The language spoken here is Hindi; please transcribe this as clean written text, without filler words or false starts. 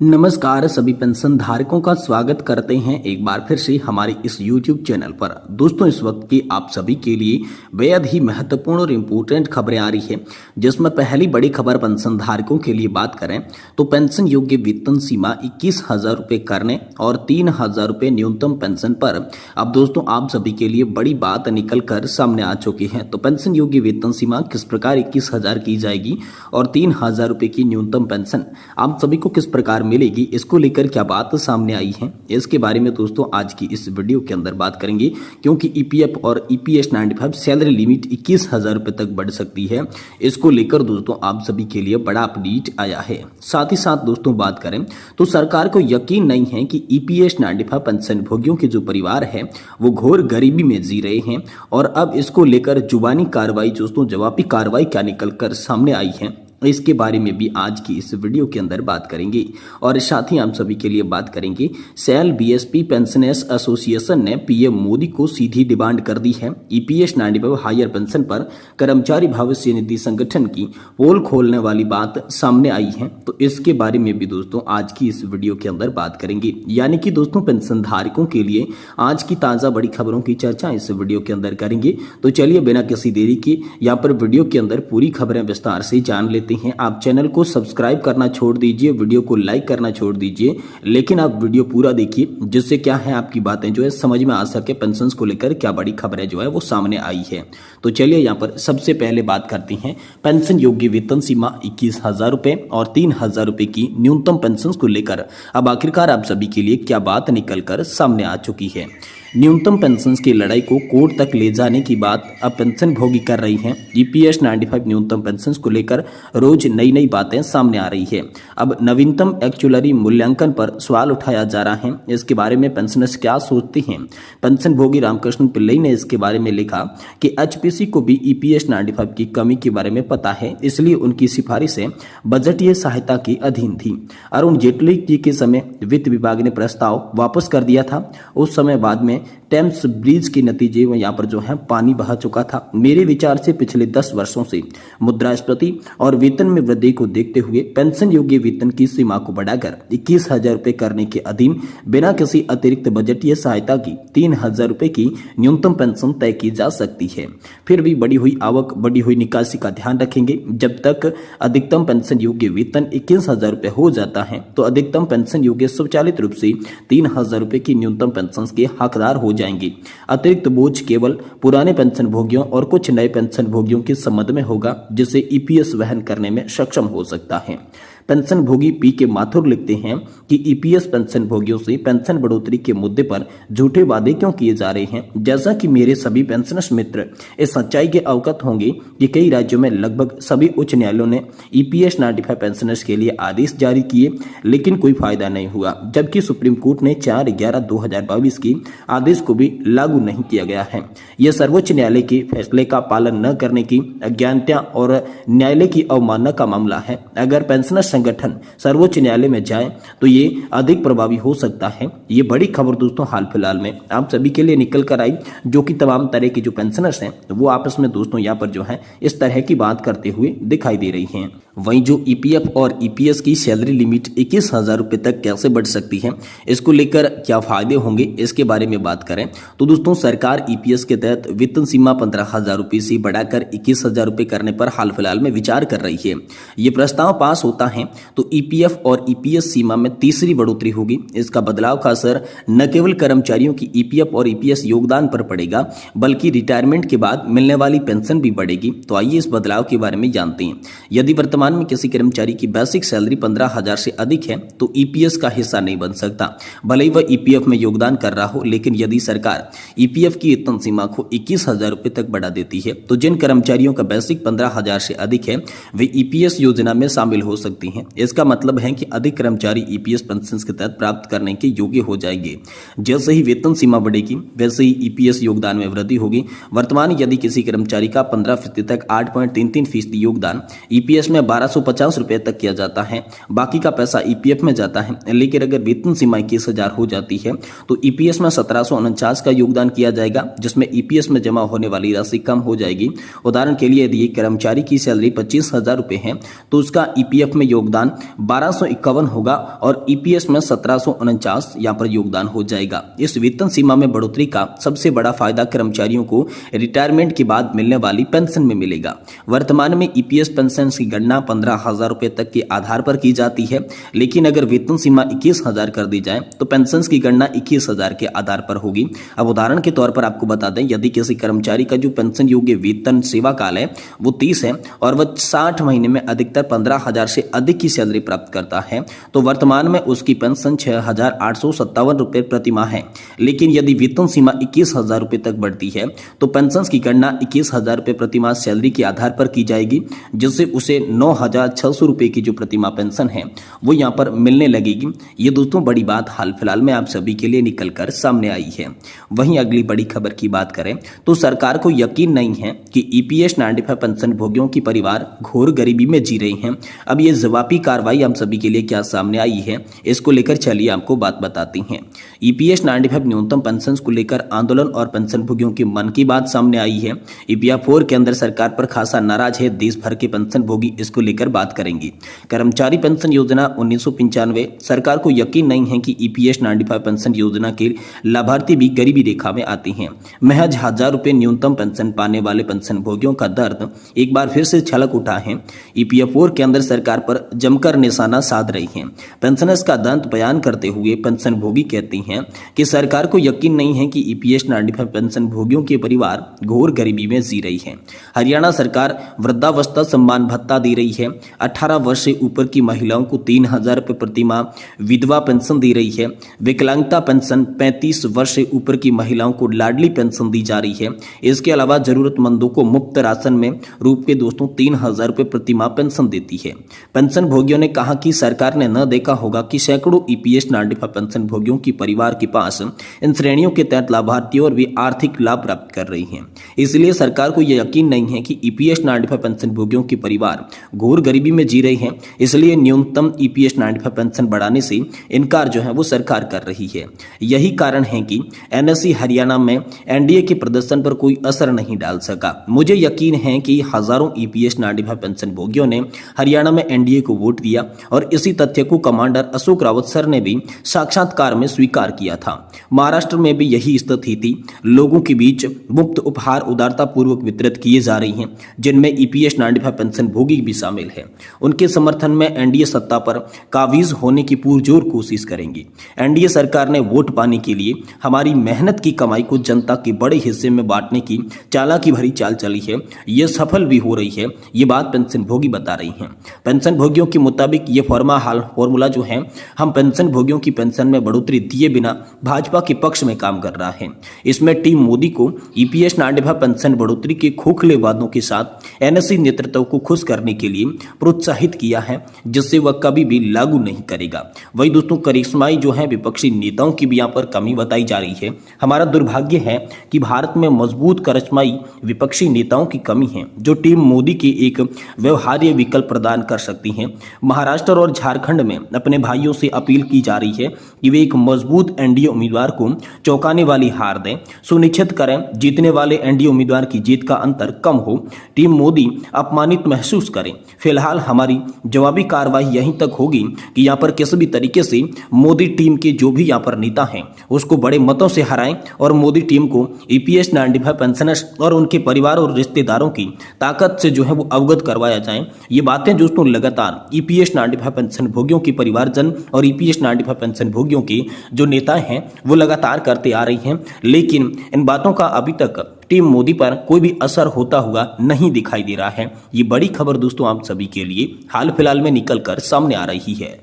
नमस्कार सभी पेंशन धारकों का स्वागत करते हैं एक बार फिर से हमारे इस YouTube चैनल पर। दोस्तों इस वक्त की आप सभी के लिए बेहद ही महत्वपूर्ण और इम्पोर्टेंट खबरें आ रही है, जिसमें पहली बड़ी खबर पेंशन धारकों के लिए बात करें तो पेंशन योग्य वेतन सीमा 21,000 रुपये करने और 3,000 रुपये न्यूनतम पेंशन पर अब दोस्तों आप सभी के लिए बड़ी बात निकल कर सामने आ चुकी है। तो पेंशन योग्य वेतन सीमा किस प्रकार 21,000 की जाएगी और 3,000 रुपये की न्यूनतम पेंशन आप सभी को किस प्रकार मिलेगी, इसको लेकर क्या बात सामने आई है, इसके बारे में दोस्तों आज की इस वीडियो के अंदर बात करेंगे। क्योंकि ईपीएफ और ईपीएस 95 सैलरी लिमिट 21,000 रुपये तक बढ़ सकती है, इसको लेकर दोस्तों आप सभी के लिए बड़ा अपडेट आया है। साथ ही साथ दोस्तों बात करें तो सरकार को यकीन नहीं है कि ईपीएस 95 पेंशन भोगियों के जो परिवार है वो घोर गरीबी में जी रहे हैं, और अब इसको लेकर जुबानी कार्रवाई दोस्तों जवाबी कार्रवाई क्या निकल कर सामने आई है, इसके बारे में भी आज की इस वीडियो के अंदर बात करेंगे। और साथ ही हम सभी के लिए बात करेंगे सेल बीएसपी पेंशनर्स एसोसिएशन ने पीएम मोदी को सीधी डिमांड कर दी है। ईपीएस 95 हायर पेंशन पर कर्मचारी भविष्य निधि संगठन की पोल खोलने वाली बात सामने आई है, तो इसके बारे में भी दोस्तों आज की इस वीडियो के अंदर बात करेंगे। यानी कि दोस्तों पेंशन धारकों के लिए आज की ताजा बड़ी खबरों की चर्चा इस वीडियो के अंदर करेंगे। तो चलिए बिना किसी देरी के यहाँ पर वीडियो के अंदर पूरी खबरें विस्तार से जान लेते हैं। आप चैनल को सब्सक्राइब करना छोड़ दीजिए, वीडियो को लाइक करना छोड़ दीजिए, लेकिन आप वीडियो पूरा देखिए, जिससे क्या है आपकी बातें जो है समझ में आ सके, पेंशन को लेकर क्या बड़ी खबरें जो है वो सामने आई है। तो चलिए यहाँ पर सबसे पहले बात करते हैं पेंशन योग्य वेतन सीमा 21,000 रुपए और 3,000 रुपए की न्यूनतम पेंशन को लेकर अब आखिरकार आप सभी के लिए क्या बात निकल कर सामने आ चुकी है। न्यूनतम पेंशन की लड़ाई को कोर्ट तक ले जाने की बात अब पेंशन भोगी कर रही हैं। ईपीएस 95 न्यूनतम पेंशन को लेकर रोज नई नई बातें सामने आ रही है। अब नवीनतम एक्चुअली मूल्यांकन पर सवाल उठाया जा रहा है। इसके बारे में पेंशनर्स क्या सोचते हैं, पेंशन भोगी रामकृष्ण पिल्लई ने इसके बारे में लिखा कि एचपीसी को भी ईपीएस 95 की कमी के बारे में पता है, इसलिए उनकी सिफारिशें बजटीय सहायता के अधीन थी। अरुण जेटली जी के समय वित्त विभाग ने प्रस्ताव वापस कर दिया था। उस समय बाद में टेम्स ब्रिज के नतीजे में यहाँ पर जो है पानी बहा चुका था। मेरे विचार से पिछले 10 वर्षों से मुद्रास्फीति और वेतन में वृद्धि को देखते हुए पेंशन योग्य वेतन की सीमा को बढ़ाकर 21,000 रुपये करने के अधीन बिना किसी अतिरिक्त बजटीय सहायता की 3,000 रुपये की न्यूनतम पेंशन तय की जा सकती है। फिर भी बढ़ी हुई आवक, बढ़ी हुई निकासी का ध्यान रखेंगे। जब तक अधिकतम पेंशन योग्य वेतन 21,000 रुपये हो जाता है तो अधिकतम पेंशन योग्य स्वचालित रूप से 3,000 रुपये की न्यूनतम पेंशन के हकदार हो जाएंगे। अतिरिक्त बोझ केवल पुराने पेंशन भोगियों और कुछ नए पेंशन भोगियों के संबंध में होगा, जिसे ईपीएस वहन करने में सक्षम हो सकता है। पेंशन भोगी पी के माथुर लिखते हैं कि ईपीएस पेंशन भोगियों से पेंशन बढ़ोतरी के मुद्दे पर झूठे वादे क्यों किए जा रहे हैं। जैसा कि मेरे सभी पेंशनर्स मित्र इस सच्चाई के अवगत होंगे कि कई राज्यों में लगभग सभी उच्च न्यायालयों ने ईपीएस 95 पेंशनर्स के लिए आदेश जारी किए, लेकिन कोई फायदा नहीं हुआ। जबकि सुप्रीम कोर्ट ने 4/11/2022 की आदेश को भी लागू नहीं किया गया है। यह सर्वोच्च न्यायालय के फैसले का पालन न करने की अज्ञानता और न्यायालय की अवमानना का मामला है। अगर पेंशनर संगठन सर्वोच्च न्यायालय में जाए तो ये अधिक प्रभावी हो सकता है। ये बड़ी खबर दोस्तों हाल फिलहाल में आप सभी के लिए निकल कर आई, जो कि तमाम तरह के जो पेंशनर्स हैं वो आपस में दोस्तों यहाँ पर जो है इस तरह की बात करते हुए दिखाई दे रही हैं। वहीं जो ईपीएफ और ईपीएस की सैलरी लिमिट 21,000 रुपये तक कैसे बढ़ सकती है, इसको लेकर क्या फायदे होंगे, इसके बारे में बात करें तो दोस्तों सरकार ईपीएस के तहत वेतन सीमा 15,000 रुपये से बढ़ाकर 21,000 रुपये करने पर हाल फिलहाल में विचार कर रही है। ये प्रस्ताव पास होता है तो ईपीएफ और ईपीएस सीमा में तीसरी बढ़ोतरी होगी। इसका बदलाव का असर न केवल कर्मचारियों की ईपीएफ और ईपीएस योगदान पर पड़ेगा, बल्कि रिटायरमेंट के बाद मिलने वाली पेंशन भी बढ़ेगी। तो आइए इस बदलाव के बारे में जानते हैं। यदि वर्तमान में किसी कर्मचारी की बेसिक सैलरी 15,000 से अधिक है तो ईपीएस का हिस्सा नहीं बन सकता, भले ही वह ईपीएफ में योगदान कर रहा हो। लेकिन यदि सरकार ईपीएफ की वेतन सीमा को 21,000 रुपये तक बढ़ा देती है तो जिन कर्मचारियों का बेसिक 15,000 से अधिक है वे ईपीएस योजना में शामिल हो सकती हैं। इसका मतलब है कि अधिक कर्मचारी ईपीएस पेंशन के तहत प्राप्त करने के योग्य हो जाएंगे। जैसे ही वेतन सीमा बढ़ेगी वैसे ही ईपीएस योगदान में वृद्धि होगी। वर्तमान यदि किसी कर्मचारी का 15% तक 8.33% योगदान ईपीएस में 1250 रुपए तक किया जाता है। बाकी का पैसा ईपीएफ में जाता है। लेकिन अगर वेतन सीमा 21,000 हो जाती है तो ईपीएस में 1749 का योगदान किया जाएगा, जिसमें ईपीएस में जमा होने वाली राशि कम हो जाएगी। उदाहरण के लिए यदि एक कर्मचारी की सैलरी 25,000 रुपए है तो उसका ईपीएफ में योगदान 1251 होगा और ईपीएस में 1749 यहाँ पर योगदान हो जाएगा। इस वेतन सीमा में बढ़ोतरी का सबसे बड़ा फायदा कर्मचारियों को रिटायरमेंट के बाद मिलने वाली पेंशन में मिलेगा। वर्तमान में ईपीएस पेंशन की गणना 15,000 रुपए तक के आधार पर की जाती है, लेकिन अगर वेतन सीमा 21,000 कर दी जाए तो पेंशन की गणना 21,000 के आधार पर होगी। अब उदाहरण के तौर पर आपको बता दें, यदि किसी कर्मचारी का जो पेंशन योग्य वेतन सेवा काल है वो 30 है और वह 60 महीने में अधिकतर 15,000 से अधिक की सैलरी प्राप्त करता है तो वर्तमान में उसकी पेंशन 6,857 रुपए प्रति माह है। लेकिन यदि वेतन सीमा 21,000 रुपए तक बढ़ती है तो पेंशन की गणना 21,000 रुपए प्रति माह सैलरी के आधार पर की जाएगी, जिससे उसे 9,600 रुपए की जो प्रति माह पेंशन है वो यहाँ पर मिलने लगेगी। ये दोस्तों बड़ी बात हाल फिलहाल में आप सभी के लिए निकलकर सामने आई है। वहीं अगली बड़ी खबर की बात करें तो सरकार को यकीन नहीं है कि ईपीएस 95 पेंशन भोगियों की परिवार घोर गरीबी में जी रहे हैं। अब ये जवाबी कार्रवाई हम सभी के लिए क्या सामने आई है, इसको लेकर चलिए आपको बात बताते हैं। ईपीएस 95 न्यूनतम पेंशन को लेकर आंदोलन और पेंशन भोगियों के मन की बात सामने आई है। ईपीएफ केंद्र सरकार पर खासा नाराज है देश भर के पेंशन भोगी, इसको लेकर बात करेंगे। कर्मचारी पेंशन योजना 1995, सरकार को यकीन नहीं है कि ईपीएस 95 पेंशन योजना के लाभार्थी भी गरीबी रेखा में आते हैं। महज 1,000 रुपए न्यूनतम पेंशन पाने वाले पेंशन भोगियों का दर्द एक बार फिर से छलक उठा है। ईपीएफ केंद्र सरकार पर जमकर निशाना साध रही है। पेंशनर्स का दर्द बयान करते हुए पेंशन भोगी कहते हैं कि सरकार को यकीन नहीं है कि ईपीएस 95 पेंशन भोगियों के परिवार घोर गरीबी में जी रही है। हरियाणा सरकार वृद्धावस्था सम्मान भत्ता दे रही है। 18 वर्ष से ऊपर की महिलाओं को 3,000 रुपए प्रति माह विधवा पेंशन दे रही है। विकलांगता पेंशन 35 वर्ष से ऊपर की महिलाओं को लाडली पेंशन दी जा रही है। इसके अलावा जरूरतमंदों को मुफ्त राशन में रूप के दोस्तों 3,000 रुपए प्रति माह पेंशन देती है। पेंशन भोगियों ने कहा कि सरकार ने न देखा होगा कि सैकड़ों ईपीएस 95 पेंशन भोगियों की परिवार के पास इन श्रेणियों के तहत लाभार्थियों और भी आर्थिक लाभ प्राप्त कर रही हैं। इसलिए सरकार को यह यकीन नहीं है कि ईपीएस 95 पेंशन भोगियों के परिवार घोर गरीबी में जी रहे हैं। इसलिए न्यूनतम ईपीएस 95 पेंशन बढ़ाने से इनकार जो है वो सरकार कर रही है। यही कारण है कि एनएससी हरियाणा में एनडीए के प्रदर्शन पर कोई असर नहीं डाल सका। मुझे यकीन है कि हजारों ईपीएस 95 पेंशन भोगियों ने हरियाणा में एनडीए को वोट दिया और इसी तथ्य को कमांडर अशोक रावत सर ने भी साक्षात्कार में स्वीकार किया था। महाराष्ट्र में भी यही स्थिति थी। लोगों के बीच मुफ्त उपहार उदारता पूर्वक वितरित किए जा रही हैं, जिनमें ईपीएस 95 पेंशन भोगी भी शामिल है। उनके समर्थन में एनडीए सत्ता पर काबिज होने की पुरजोर कोशिश करेंगी। एनडीए सरकार ने वोट पाने के लिए हमारी मेहनत की कमाई को जनता के बड़े हिस्से में बांटने की चालाकी भरी चाल चली है। यह सफल भी हो रही है, ये बात पेंशन भोगी बता रही हैं। पेंशन भोगियों के मुताबिक ये फॉर्मूला जो है, हम पेंशन भोगियों की पेंशन में बढ़ोतरी दिए बिना भाजपा के पक्ष में काम कर रहा है। इसमें टीम मोदी को ईपीएस 95 पेंशन बढ़ोतरी के खोखले वादों के साथ एनएससी नेतृत्व को खुश करने के लिए प्रोत्साहित किया है, जिससे वह कभी भी लागू नहीं करेगा। वही दोस्तों करिश्माई जो है विपक्षी नेताओं की भी यहाँ पर कमी बताई जा रही है। हमारा दुर्भाग्य है कि भारत में मजबूत करिश्माई विपक्षी नेताओं की कमी है, जो टीम मोदी के एक व्यवहार्य विकल्प प्रदान कर सकती हैं। महाराष्ट्र और झारखंड में अपने भाइयों से अपील की जा रही है कि वे एक मजबूत एनडीए उम्मीदवार को चौंकाने वाली हार दें, सुनिश्चित करें जीतने वाले एनडीए उम्मीदवार की जीत का अंतर कम हो, टीम मोदी अपमानित महसूस करें। फिलहाल हमारी जवाबी कार्रवाई यहीं तक होगी कि यहाँ पर किसी भी तरीके से मोदी टीम के जो भी यहाँ पर नेता हैं उसको बड़े मतों से हराएं और मोदी टीम को ईपीएस 95 पेंशनर्स और उनके परिवार और रिश्तेदारों की ताकत से जो है वो अवगत करवाया जाए। ये बातें दोस्तों लगातार ईपीएस 95 पेंशन भोगियों के परिवारजन और ईपीएस 95 पेंशन भोगियों के जो नेता हैं वो लगातार करते आ रही हैं, लेकिन इन बातों का अभी तक टीम मोदी पर कोई भी असर होता हुआ नहीं दिखाई दे रहा है। ये बड़ी खबर दोस्तों आप सभी के लिए हाल फिलहाल में निकल कर सामने आ रही है।